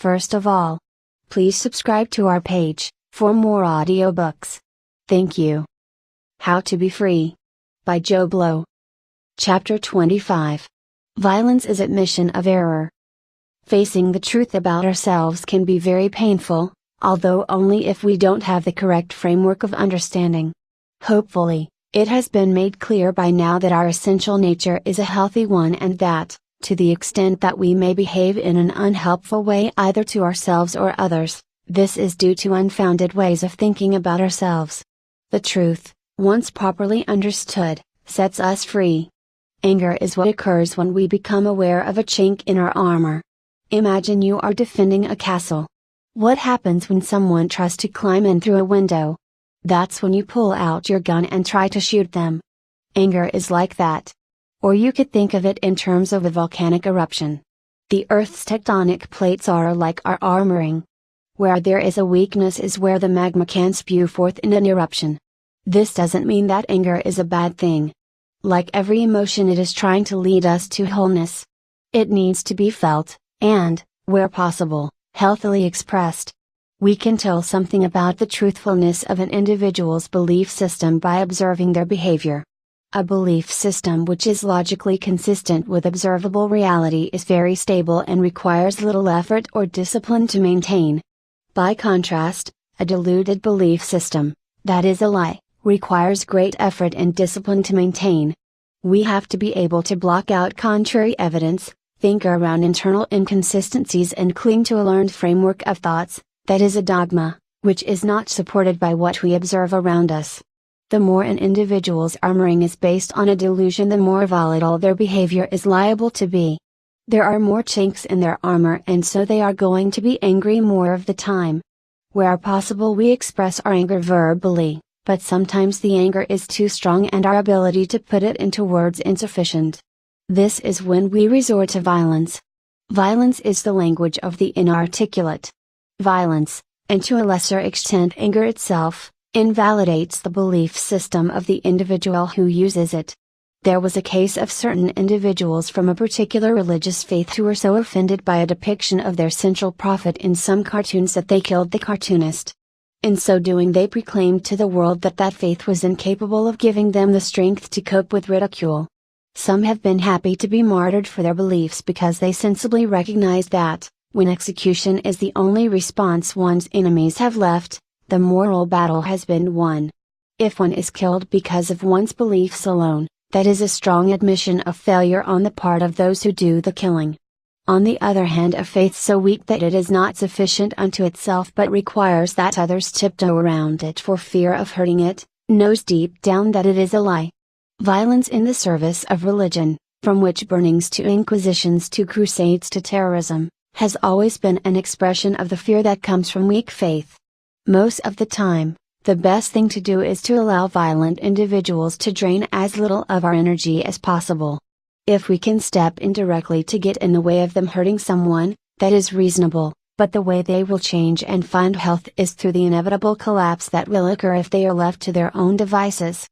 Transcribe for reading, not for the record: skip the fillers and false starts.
First of all, please subscribe to our page for more audiobooks. Thank you. How to Be Free by Joe Blow. Chapter 25. Violence is Admission of Error. Facing the truth about ourselves can be very painful, although only if we don't have the correct framework of understanding. Hopefully, it has been made clear by now that our essential nature is a healthy one and that, to the extent that we may behave in an unhelpful way either to ourselves or others, this is due to unfounded ways of thinking about ourselves. The truth, once properly understood, sets us free. Anger is what occurs when we become aware of a chink in our armor. Imagine you are defending a castle. What happens when someone tries to climb in through a window? That's when you pull out your gun and try to shoot them. Anger is like that. Or you could think of it in terms of a volcanic eruption. The Earth's tectonic plates are like our armoring. Where there is a weakness is where the magma can spew forth in an eruption. This doesn't mean that anger is a bad thing. Like every emotion, it is trying to lead us to wholeness. It needs to be felt, and, where possible, healthily expressed. We can tell something about the truthfulness of an individual's belief system by observing their behavior. A belief system which is logically consistent with observable reality is very stable and requires little effort or discipline to maintain. By contrast, a deluded belief system, that is a lie, requires great effort and discipline to maintain. We have to be able to block out contrary evidence, think around internal inconsistencies and cling to a learned framework of thoughts, that is a dogma, which is not supported by what we observe around us. The more an individual's armoring is based on a delusion, the more volatile their behavior is liable to be. There are more chinks in their armor and so they are going to be angry more of the time. Where possible, we express our anger verbally, but sometimes the anger is too strong and our ability to put it into words insufficient. This is when we resort to violence. Violence is the language of the inarticulate. Violence, and to a lesser extent anger itself, invalidates the belief system of the individual who uses it. There was a case of certain individuals from a particular religious faith who were so offended by a depiction of their central prophet in some cartoons that they killed the cartoonist. In so doing, they proclaimed to the world that that faith was incapable of giving them the strength to cope with ridicule. Some have been happy to be martyred for their beliefs because they sensibly recognize that, when execution is the only response one's enemies have left, the moral battle has been won. If one is killed because of one's beliefs alone, that is a strong admission of failure on the part of those who do the killing. On the other hand, a faith so weak that it is not sufficient unto itself but requires that others tiptoe around it for fear of hurting it, knows deep down that it is a lie. Violence in the service of religion, from witch burnings to inquisitions to crusades to terrorism, has always been an expression of the fear that comes from weak faith. Most of the time, the best thing to do is to allow violent individuals to drain as little of our energy as possible. If we can step in directly to get in the way of them hurting someone, that is reasonable, but the way they will change and find health is through the inevitable collapse that will occur if they are left to their own devices.